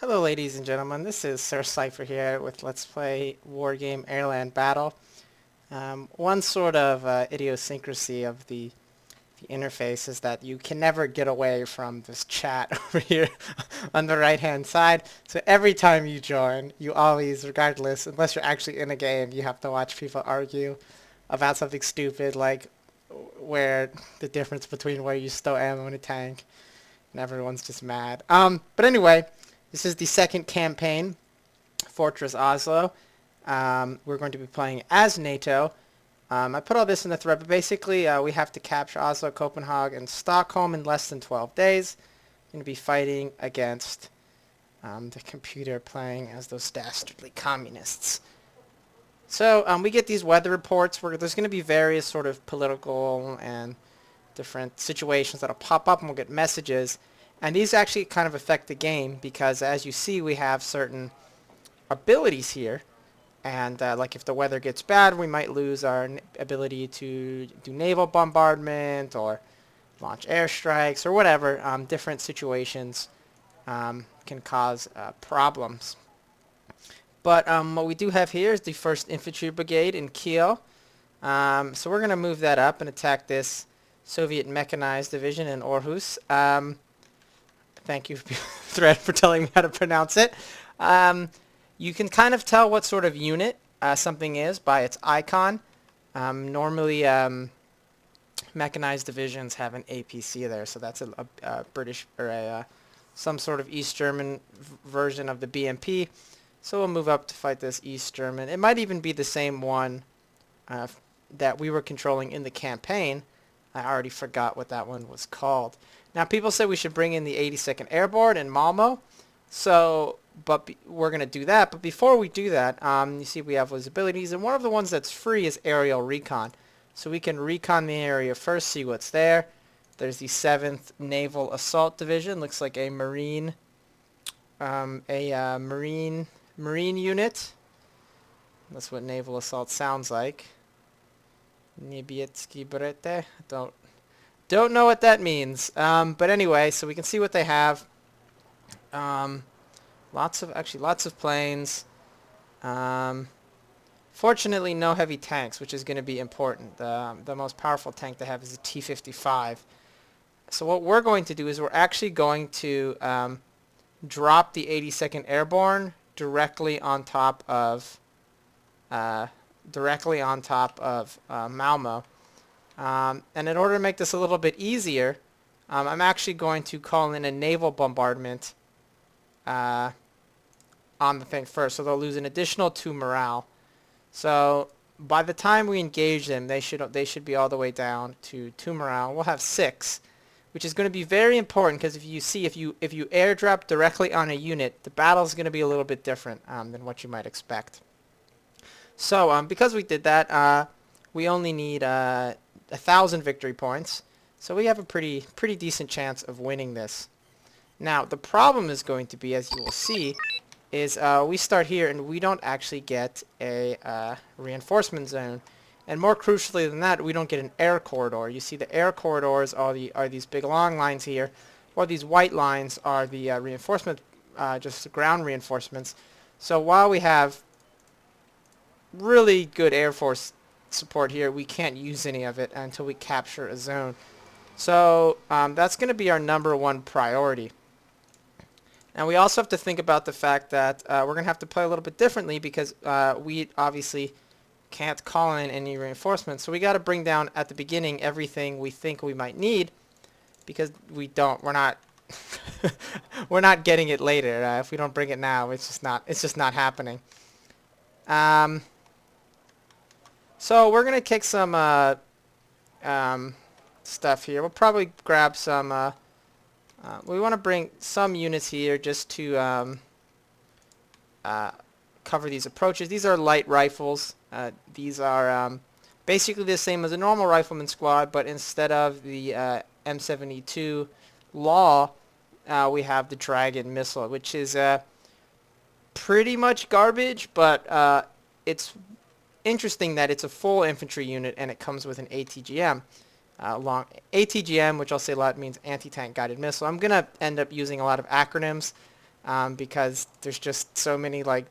Hello ladies and gentlemen, this is Sir Cypher here with Let's Play Wargame Airland Battle. One sort of idiosyncrasy of the interface is that you can never get away from this chat over here on the right hand side. So every time you join, you always, regardless, unless you're actually in a game, you have to watch people argue about something stupid like where the difference between where you stow ammo in a tank, and everyone's just mad. But anyway, this is the second campaign, Fortress Oslo. We're going to be playing as NATO. I put all this in the thread, but basically we have to capture Oslo, Copenhagen, and Stockholm in less than 12 days. We're going to be fighting against the computer playing as those dastardly communists. So we get these weather reports where there's going to be various sort of political and different situations that'll pop up, and we'll get messages. And these actually kind of affect the game because, as you see, we have certain abilities here. And like if the weather gets bad, we might lose our ability to do naval bombardment or launch airstrikes or whatever. Different situations can cause problems. But what we do have here is the 1st Infantry Brigade in Kiel. So we're going to move that up and attack this Soviet Mechanized Division in Aarhus. Thank you, Thread, for telling me how to pronounce it. You can kind of tell what sort of unit something is by its icon. Normally, mechanized divisions have an APC there, so that's a British or some sort of East German version of the BMP. So we'll move up to fight this East German. It might even be the same one that we were controlling in the campaign. I already forgot what that one was called. Now, people say we should bring in the 82nd Airborne in Malmo. So, we're going to do that. But before we do that, you see we have those abilities. And one of the ones that's free is aerial recon. So we can recon the area first, see what's there. There's the 7th Naval Assault Division. Looks like a Marine unit. That's what naval assault sounds like. Niebietsky Brete. Don't know what that means. But anyway, so we can see what they have. Lots of planes. Fortunately, no heavy tanks, which is going to be important. The most powerful tank they have is the T-55. So what we're going to do is we're actually going to drop the 82nd Airborne directly on top of Malmo. And in order to make this a little bit easier, I'm actually going to call in a naval bombardment on the thing first, so they'll lose an additional 2 morale. So by the time we engage them, they should be all the way down to 2 morale. We'll have 6, which is going to be very important because if you airdrop directly on a unit, the battle is going to be a little bit different than what you might expect. So because we did that, we only need 1,000 victory points, so we have a pretty decent chance of winning this. Now the problem is going to be, as you will see, is we start here and we don't actually get a reinforcement zone, and more crucially than that, we don't get an air corridor. You see the air corridors are these big long lines here, or these white lines are the reinforcement, just the ground reinforcements. So while we have really good Air Force support here, we can't use any of it until we capture a zone. So that's going to be our #1 priority. And we also have to think about the fact that we're going to have to play a little bit differently because we obviously can't call in any reinforcements. So we got to bring down at the beginning everything we think we might need, because we're not we're not getting it later. If we don't bring it now, it's just not happening. So we're going to kick some stuff here. We'll probably grab some... we want to bring some units here just to cover these approaches. These are light rifles. These are basically the same as a normal rifleman squad, but instead of the M72 Law, we have the Dragon missile, which is pretty much garbage, but it's interesting that it's a full infantry unit and it comes with an ATGM. Long ATGM, which I'll say a lot, means anti-tank guided missile. I'm going to end up using a lot of acronyms because there's just so many like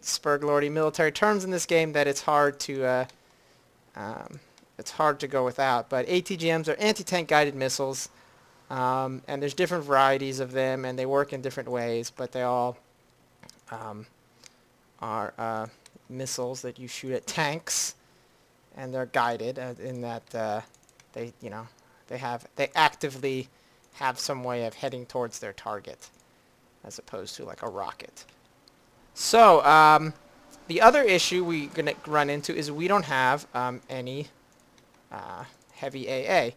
spurglordy military terms in this game that it's hard to go without. But ATGMs are anti-tank guided missiles, and there's different varieties of them, and they work in different ways, but they all are missiles that you shoot at tanks, and they're guided in that they actively have some way of heading towards their target, as opposed to like a rocket. So the other issue we're gonna run into is we don't have any heavy AA.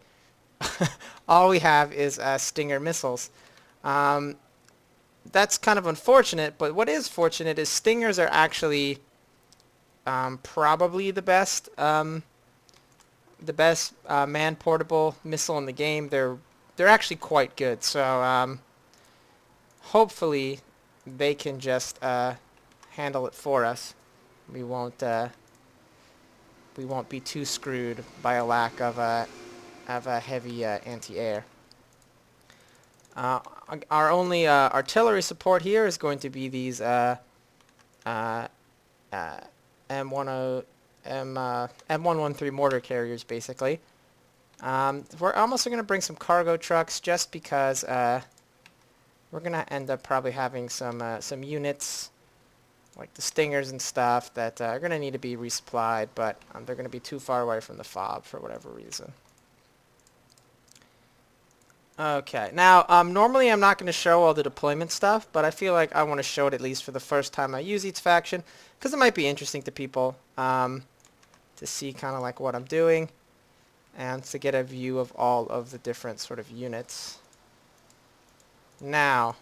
All we have is Stinger missiles. That's kind of unfortunate, but what is fortunate is Stingers are actually probably the best man-portable missile in the game. They're actually quite good. So hopefully they can just handle it for us. We won't be too screwed by a lack of a heavy anti-air. Our only artillery support here is going to be these M113 mortar carriers, basically. We're also going to bring some cargo trucks, just because we're going to end up probably having some units, like the Stingers and stuff, that are going to need to be resupplied, but they're going to be too far away from the FOB for whatever reason. Okay, now normally I'm not going to show all the deployment stuff, but I feel like I want to show it at least for the first time I use each faction, because it might be interesting to people to see kind of like what I'm doing, and to get a view of all of the different sort of units. Now,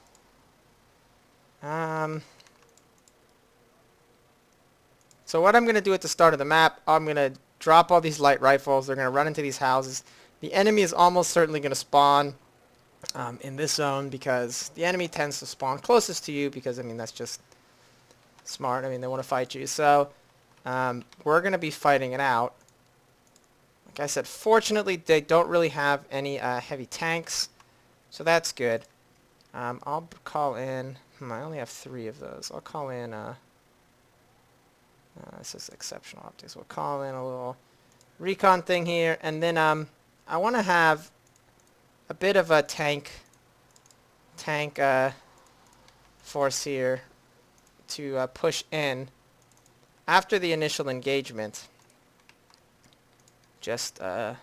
so what I'm going to do at the start of the map, I'm going to drop all these light rifles. They're going to run into these houses. The enemy is almost certainly going to spawn in this zone, because the enemy tends to spawn closest to you, because, I mean, that's just smart. I mean, they want to fight you. So we're going to be fighting it out. Like I said, fortunately, they don't really have any heavy tanks, so that's good. I'll call in... I only have 3 of those. I'll call in... this is exceptional optics. We'll call in a little recon thing here, and then I want to have a bit of a tank force here to push in after the initial engagement. Just and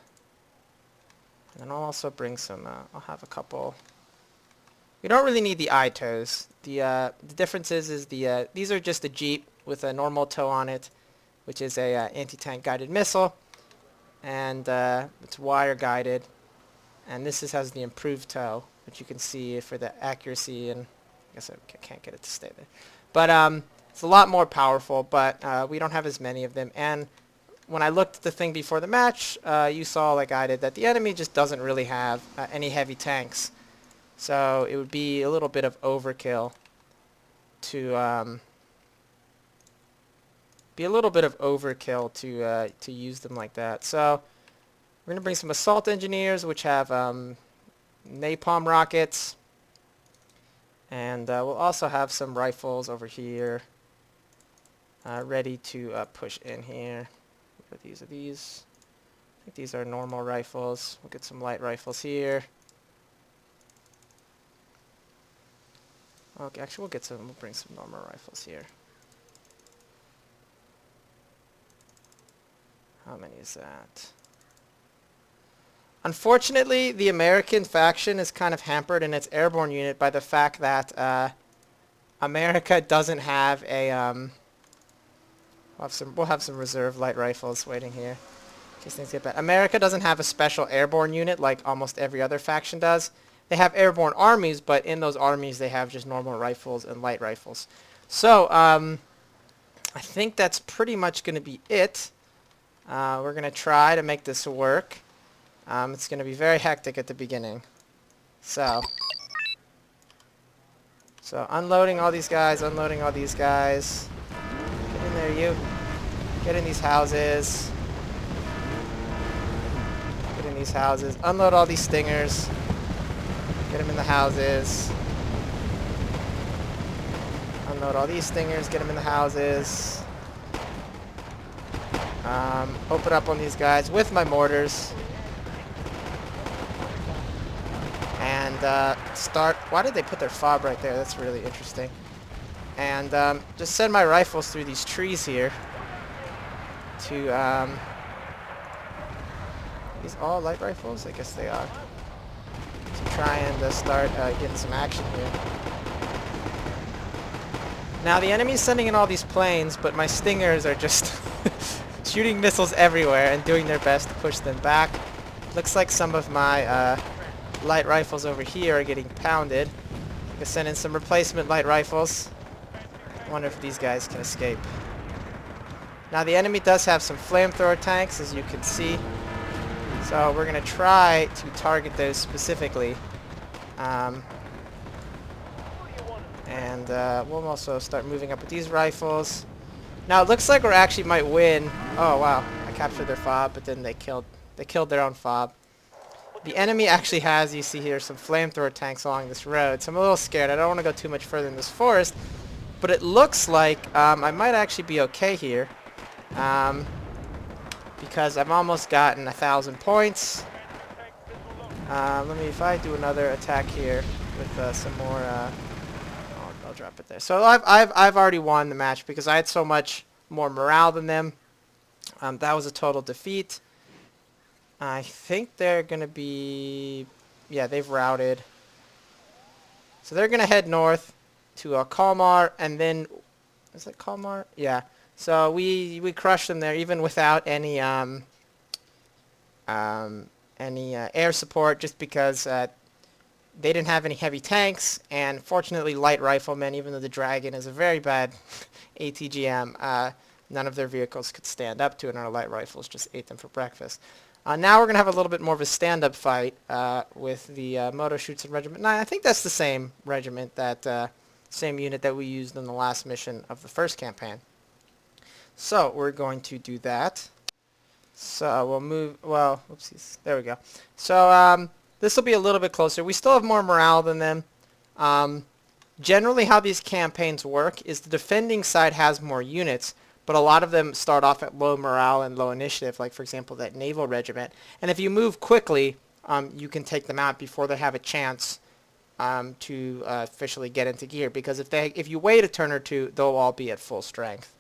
then I'll also bring some. I'll have a couple. We don't really need the ITOs. The difference is the these are just a Jeep with a normal tow on it, which is a anti-tank guided missile, and it's wire guided, and this has the improved tow, which you can see for the accuracy, and I guess I can't get it to stay there, but it's a lot more powerful, but we don't have as many of them. And when I looked at the thing before the match, you saw, like I did, that the enemy just doesn't really have any heavy tanks, so it would be a little bit of overkill to to use them like that. So we're gonna bring some assault engineers, which have napalm rockets, and we'll also have some rifles over here ready to push in here. What are these? I think these are normal rifles. We'll get some light rifles here. Okay, actually we'll bring some normal rifles here. How many is that? Unfortunately, the American faction is kind of hampered in its airborne unit by the fact that America doesn't have a we'll have some reserve light rifles waiting here in case things get bad. America doesn't have a special airborne unit like almost every other faction does. They have airborne armies, but in those armies they have just normal rifles and light rifles. So I think that's pretty much going to be it. We're going to try to make this work. It's going to be very hectic at the beginning. So unloading all these guys, unloading all these guys. Get in there, you. Get in these houses. Get in these houses. Unload all these Stingers. Get them in the houses. Unload all these stingers, get them in the houses. Open up on these guys with my mortars. And start... Why did they put their fob right there? That's really interesting. And just send my rifles through these trees here to... these all light rifles? I guess they are. To try and start getting some action here. Now the enemy's sending in all these planes, but my stingers are just shooting missiles everywhere and doing their best to push them back. Looks like some of my light rifles over here are getting pounded. I can send in some replacement light rifles. I wonder if these guys can escape. Now the enemy does have some flamethrower tanks, as you can see. So we're going to try to target those specifically. And we'll also start moving up with these rifles. Now it looks like we actually might win. Oh wow, I captured their fob, but then they killed their own fob. The enemy actually has, you see here, some flamethrower tanks along this road, so I'm a little scared. I don't want to go too much further in this forest, but it looks like I might actually be okay here, because I've almost gotten 1,000 points. If I do another attack here with some more, I'll drop it there. So I've already won the match because I had so much more morale than them. That was a total defeat. I think they're going to be... Yeah, they've routed. So they're going to head north to Kalmar, and then... Is it Kalmar? Yeah. So we crushed them there, even without any air support, just because they didn't have any heavy tanks, and fortunately light riflemen, even though the Dragon is a very bad ATGM, none of their vehicles could stand up to it, and our light rifles just ate them for breakfast. Now we're going to have a little bit more of a stand-up fight with the Motoschützen Regiment. Now, I think that's the same regiment, that same unit that we used in the last mission of the first campaign. So we're going to do that. So we'll move, well, oopsies, there we go. So this will be a little bit closer. We still have more morale than them. Generally how these campaigns work is the defending side has more units, but a lot of them start off at low morale and low initiative, like for example that naval regiment. And if you move quickly, you can take them out before they have a chance to officially get into gear, because if you wait a turn or two, they'll all be at full strength.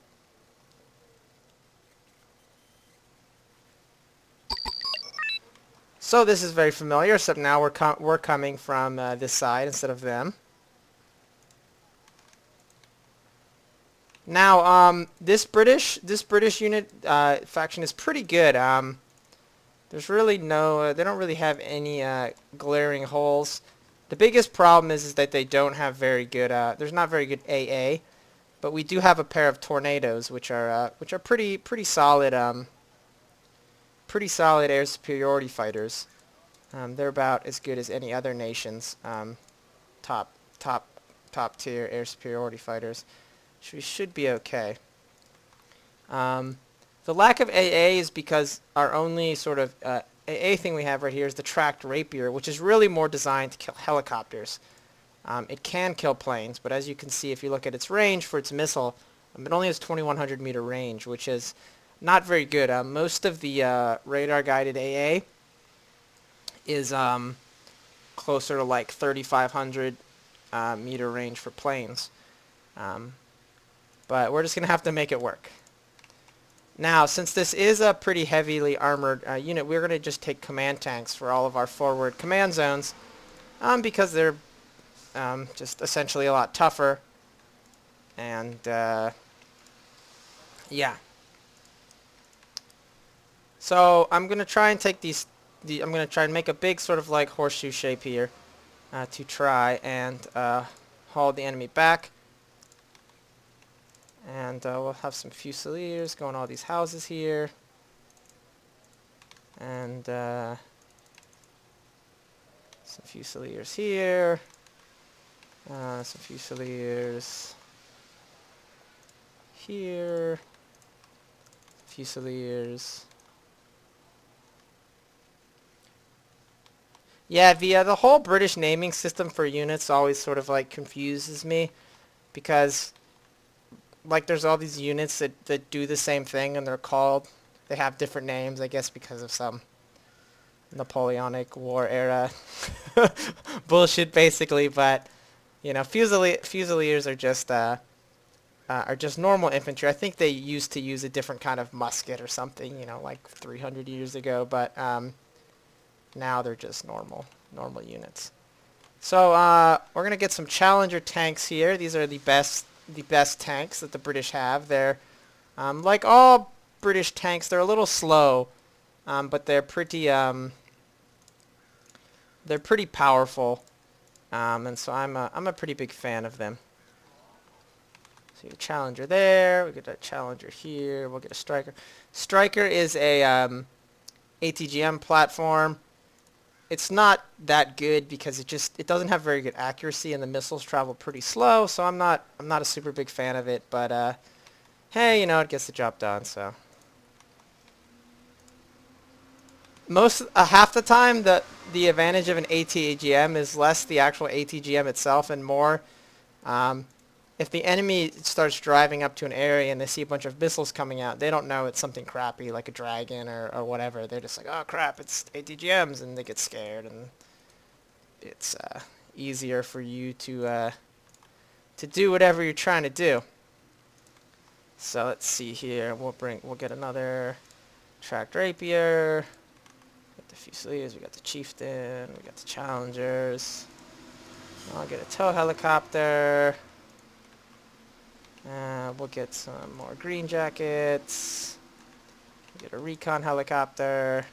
So this is very familiar, except now we're coming from this side instead of them. Now, this British unit faction is pretty good. There's really no, they don't really have any glaring holes. The biggest problem is that they don't have very good. There's not very good AA, but we do have a pair of tornadoes, which are pretty solid. Pretty solid air superiority fighters. They're about as good as any other nation's top tier air superiority fighters. So we should be okay. The lack of AA is because our only sort of AA thing we have right here is the tracked rapier, which is really more designed to kill helicopters. It can kill planes, but as you can see, if you look at its range for its missile, it only has 2,100 meter range, which is not very good. Most of the radar-guided AA is closer to like 3,500 meter range for planes. But we're just going to have to make it work. Now, since this is a pretty heavily armored unit, we're going to just take command tanks for all of our forward command zones, because they're just essentially a lot tougher. And, yeah. So I'm going to try and take I'm going to try and make a big sort of like horseshoe shape here to try and haul the enemy back. And we'll have some fusiliers going all these houses here. And some fusiliers here. Some fusiliers here. Fusiliers. Yeah, the whole British naming system for units always sort of like confuses me, because like there's all these units that do the same thing, and they have different names, I guess, because of some Napoleonic War era bullshit, basically. But you know, Fusiliers are just normal infantry. I think they used to use a different kind of musket or something, you know, like 300 years ago. But now they're just normal units. So we're gonna get some Challenger tanks here. These are the best tanks that the British have. They're like all British tanks. They're a little slow, but they're pretty powerful, and so I'm a pretty big fan of them. So your Challenger there. We get a Challenger here. We'll get a Striker. Striker is a ATGM platform. It's not that good because it doesn't have very good accuracy, and the missiles travel pretty slow. So I'm not a super big fan of it. But hey, you know, it gets the job done. So half the time the advantage of an ATGM is less the actual ATGM itself and more if the enemy starts driving up to an area and they see a bunch of missiles coming out, they don't know it's something crappy like a dragon or whatever. They're just like, oh crap, it's ATGMs, and they get scared, and it's easier for you to do whatever you're trying to do. So let's see here. We'll get another tracked rapier. Got the Fusiliers. We got the Chieftain. We got the Challengers. I'll get a tow helicopter. We'll get some more green jackets. We'll get a recon helicopter.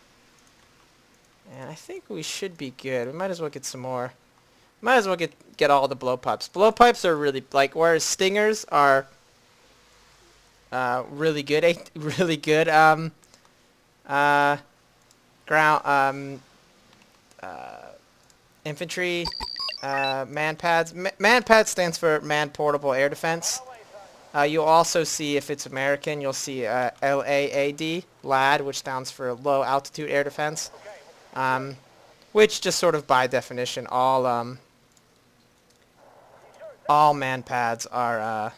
And I think we should be good. We might as well get some more. Might as well get all the blowpipes. Blowpipes are really, like, whereas stingers are really good, ground infantry man pads. Man pad stands for man portable air defense. You'll also see, if it's American, you'll see LAAD, LAD, which stands for low altitude air defense, which just sort of by definition, all man pads are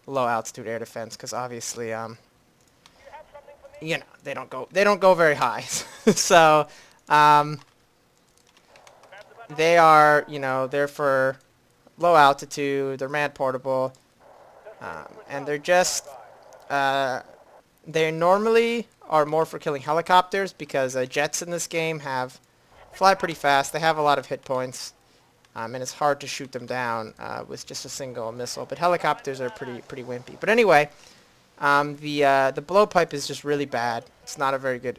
low altitude air defense, because obviously, you know, they don't go very high. So they are, you know, they're for low altitude. They're man portable. And they're just, they normally are more for killing helicopters, because jets in this game fly pretty fast. They have a lot of hit points, and it's hard to shoot them down with just a single missile. But helicopters are pretty wimpy. But anyway, the blowpipe is just really bad. It's not a very good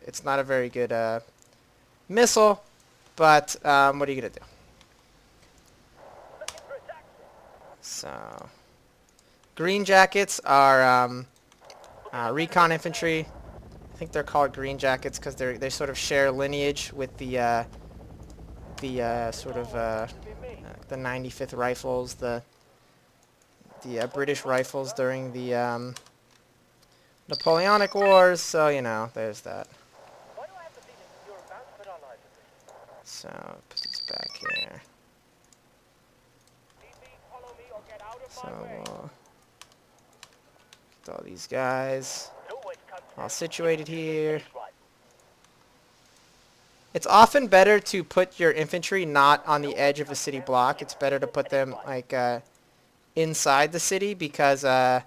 missile. But what are you gonna do? So. Green jackets are recon infantry. I think they're called green jackets because they sort of share lineage with the sort of the 95th rifles, the British rifles during the Napoleonic Wars. So you know, there's that. So put these back here. So we'll get all these guys all situated here. It's often better to put your infantry not on the edge of a city block. It's better to put them like inside the city, because that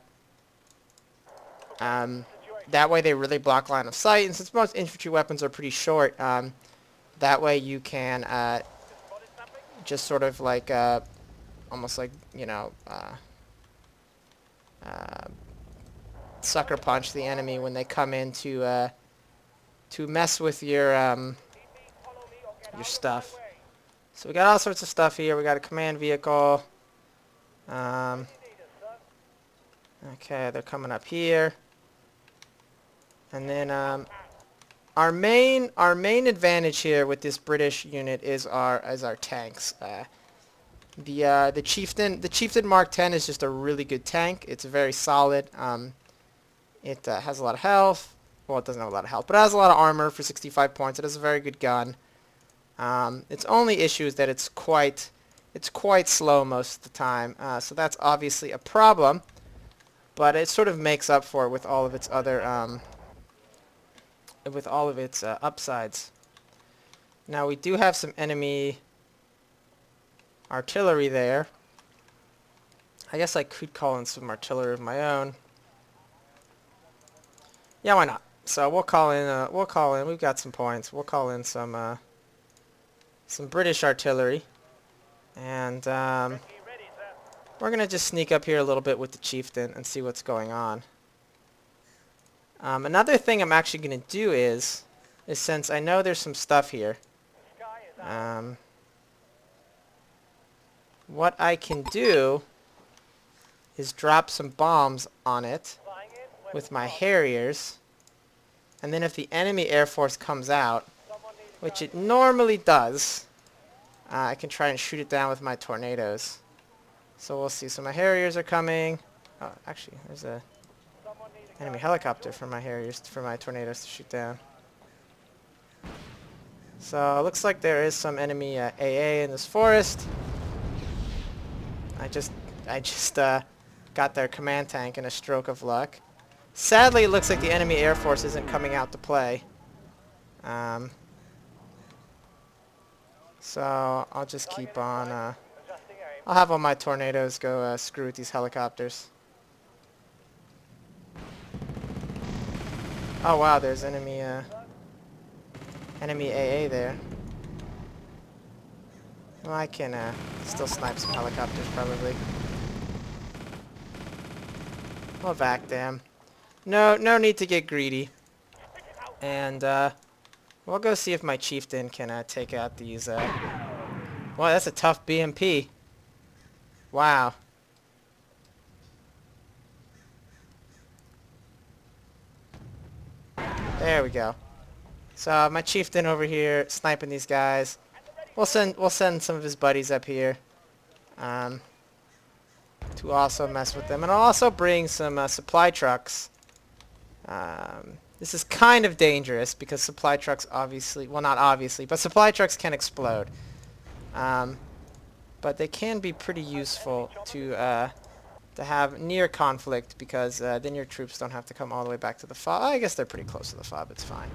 way they really block line of sight. And since most infantry weapons are pretty short, that way you can just sort of like almost like, you know, sucker punch the enemy when they come in to mess with your stuff. So we got all sorts of stuff here. We got a command vehicle. Okay, they're coming up here. And then our main advantage here with this British unit is our tanks. The Chieftain Mark 10 is just a really good tank. It's very solid. It has a lot of health. Well, it doesn't have a lot of health, but it has a lot of armor for 65 points. It has a very good gun. Its only issue is that it's quite slow most of the time. So that's obviously a problem. but it sort of makes up for it with all of its other upsides. Now we do have some enemy artillery there. I guess I could call in some artillery of my own. Yeah, why not? So we'll call in. We've got some points. We'll call in some British artillery, and we're gonna just sneak up here a little bit with the chieftain and see what's going on. Another thing I'm actually gonna do is since I know there's some stuff here, what I can do is drop some bombs on it with my Harriers, and then if the enemy Air Force comes out, which it normally does, I can try and shoot it down with my tornadoes. So we'll see. So my Harriers are coming. Oh, actually, there's a enemy helicopter for my Harriers, for my tornadoes to shoot down. So it looks like there is some enemy AA in this forest. I just got their command tank in a stroke of luck. Sadly, it looks like the enemy Air Force isn't coming out to play. So I'll just keep on. I'll have all my tornadoes go screw with these helicopters. Oh wow, there's enemy AA there. Well, I can still snipe some helicopters probably. I'll vac them. No need to get greedy. And we'll go see if my chieftain can take out these. Wow, that's a tough BMP. Wow. There we go. So my chieftain over here sniping these guys. We'll send some of his buddies up here to also mess with them, and I'll also bring some supply trucks. This is kind of dangerous because supply trucks obviously, well not obviously, but supply trucks can explode. But they can be pretty useful to have near conflict because then your troops don't have to come all the way back to the fob. I guess they're pretty close to the fob, it's fine.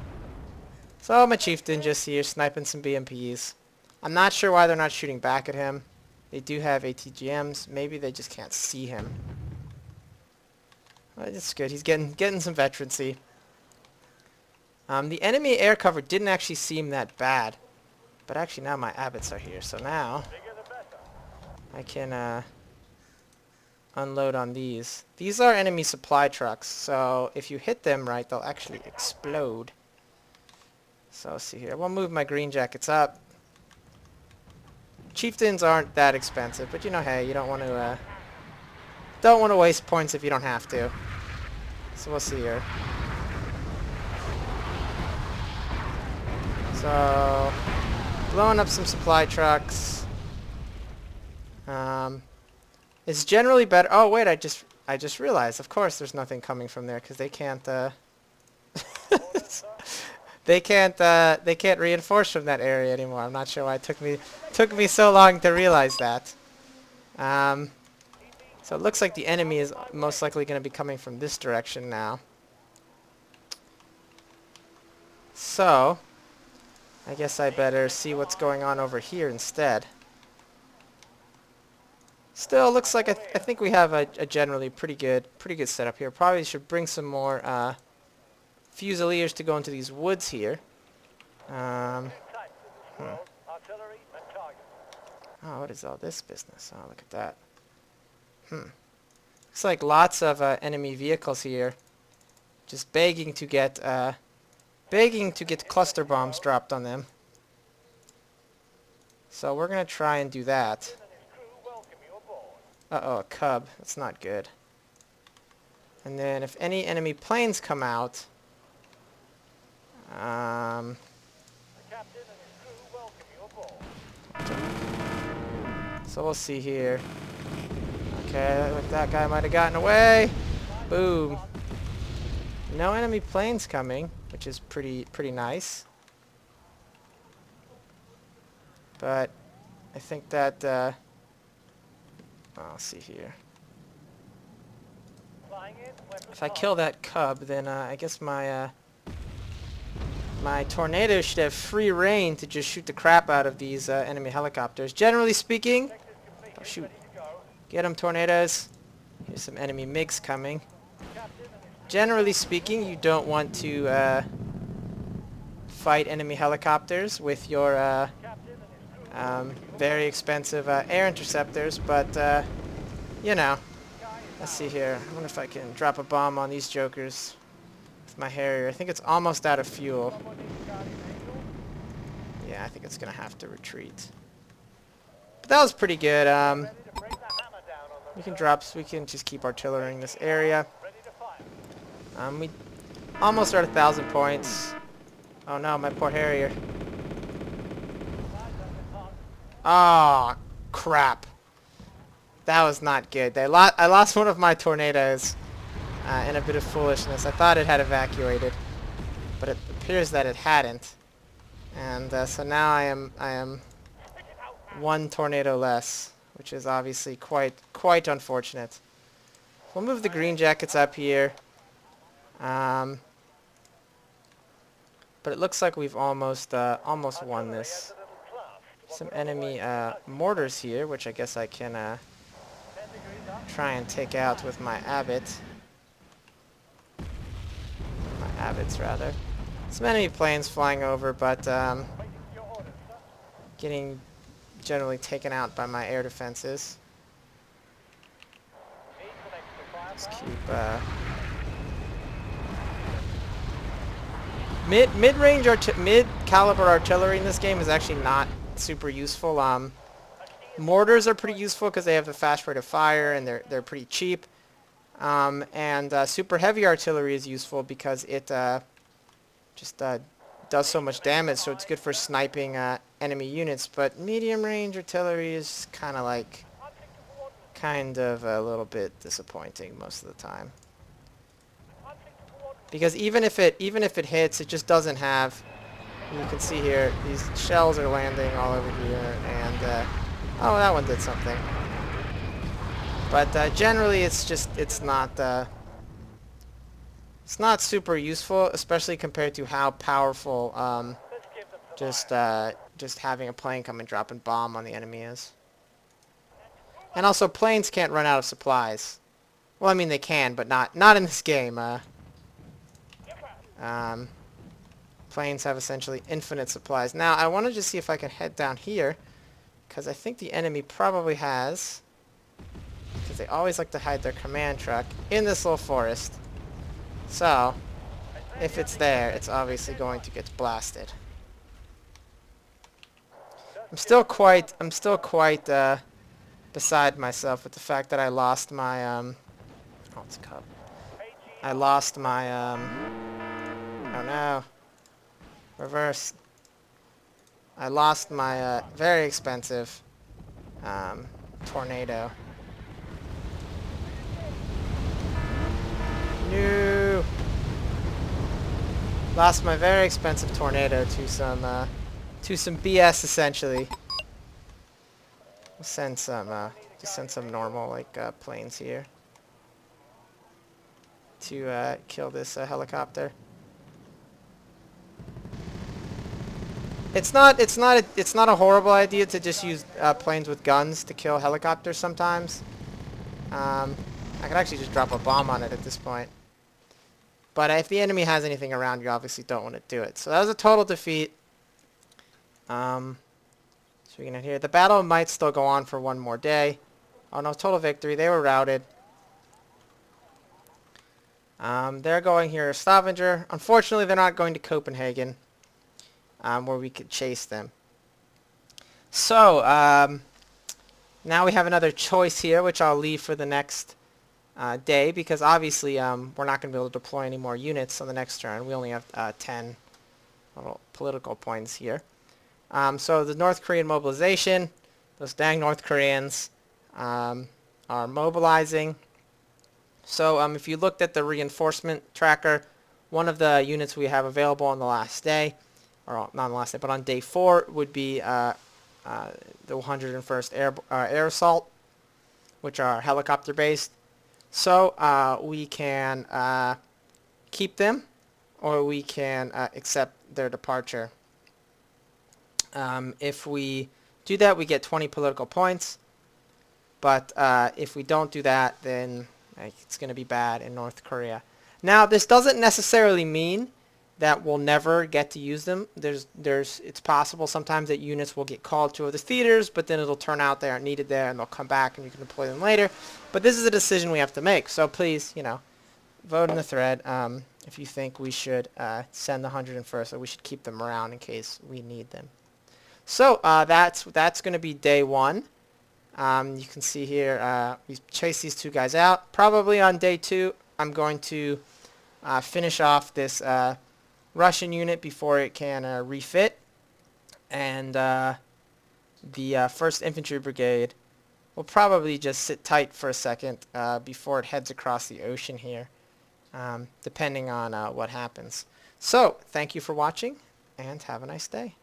So my chieftain just here sniping some BMPs. I'm not sure why they're not shooting back at him. They do have ATGMs. Maybe they just can't see him. Well, it's good. He's getting some veterancy. The enemy air cover didn't actually seem that bad. But actually now my abbots are here. So now I can unload on these. These are enemy supply trucks. So if you hit them right, they'll actually explode. So let's see here. We'll move my green jackets up. Chieftains aren't that expensive, but you know, hey, you don't want to waste points if you don't have to. So we'll see here. So blowing up some supply trucks. It's generally better. Oh wait, I just realized. Of course, there's nothing coming from there because they can't. They can't reinforce from that area anymore. I'm not sure why it took me so long to realize that. So it looks like the enemy is most likely going to be coming from this direction now. So I guess I better see what's going on over here instead. Still looks like I think we have a generally pretty good setup here. Probably should bring some more Fusiliers to go into these woods here. Oh, what is all this business? Oh, look at that. Looks like lots of enemy vehicles here, just begging to get cluster bombs dropped on them. So we're gonna try and do that. Uh-oh, a cub. That's not good. And then if any enemy planes come out, so we'll see here. Okay, that guy might have gotten away. Boom. No enemy planes coming, which is pretty nice. But I think that I'll see here. If I kill that cub, then I guess my my tornado should have free reign to just shoot the crap out of these enemy helicopters. Generally speaking, oh shoot, get them tornadoes. Here's some enemy MiGs coming. Generally speaking, you don't want to fight enemy helicopters with your very expensive air interceptors, but you know, let's see here. I wonder if I can drop a bomb on these jokers with my Harrier. I think it's almost out of fuel. Yeah, I think it's gonna have to retreat. But that was pretty good. We can drop, so we can just keep artillerying this area. We almost are at 1,000 points. Oh no, my poor Harrier. Oh, crap. That was not good. I lost one of my tornadoes in a bit of foolishness. I thought it had evacuated, but it appears that it hadn't. And so now I am one tornado less, which is obviously quite unfortunate. We'll move the green jackets up here. But it looks like we've almost won this. Some enemy mortars here, which I guess I can try and take out with my Abbots, rather. Some enemy planes flying over, but getting generally taken out by my air defenses. Let's keep mid-caliber artillery in this game is actually not super useful. Mortars are pretty useful because they have a fast rate of fire and they're pretty cheap. And super heavy artillery is useful because it just does so much damage, so it's good for sniping enemy units. But medium range artillery is kind of a little bit disappointing most of the time. Because even if it hits, it just doesn't have. You can see here these shells are landing all over here, and oh, that one did something. But generally, it's not super useful, especially compared to how powerful just having a plane come and drop a bomb on the enemy is. And also, planes can't run out of supplies. Well, I mean they can, but not in this game. Planes have essentially infinite supplies. Now, I want to just see if I can head down here, because I think the enemy probably has, because they always like to hide their command truck in this little forest. So, if it's there, it's obviously going to get blasted. I'm still quite beside myself with the fact that I lost my oh, it's a cub. I lost my oh no. Reverse. I lost my very expensive tornado. No. Lost my very expensive tornado to some BS essentially. We'll send some just send some normal planes here to kill this helicopter. It's not a horrible idea to just use planes with guns to kill helicopters sometimes. I could actually just drop a bomb on it at this point. But if the enemy has anything around, you obviously don't want to do it. So that was a total defeat. So we can hear the battle might still go on for one more day. Oh no, total victory. They were routed. They're going here, Stavanger. Unfortunately, they're not going to Copenhagen, where we could chase them. So, now we have another choice here, which I'll leave for the next day, because obviously we're not going to be able to deploy any more units on the next turn. We only have 10 little political points here. So the North Korean mobilization, those dang North Koreans are mobilizing. So if you looked at the reinforcement tracker, one of the units we have available on the last day, or not on the last day, but on day 4 would be the 101st Air Assault, which are helicopter based. So we can keep them, or we can accept their departure. If we do that, we get 20 political points. But if we don't do that, then it's going to be bad in North Korea. Now, this doesn't necessarily mean that we'll never get to use them. It's possible sometimes that units will get called to other theaters, but then it'll turn out they aren't needed there, and they'll come back, and you can deploy them later. But this is a decision we have to make. So please, vote in the thread if you think we should send the 101st, or we should keep them around in case we need them. So that's going to be day one. You can see here we chase these two guys out. Probably on day two, I'm going to finish off this Russian unit before it can refit, and the 1st Infantry Brigade will probably just sit tight for a second before it heads across the ocean here, depending on what happens. So, thank you for watching, and have a nice day.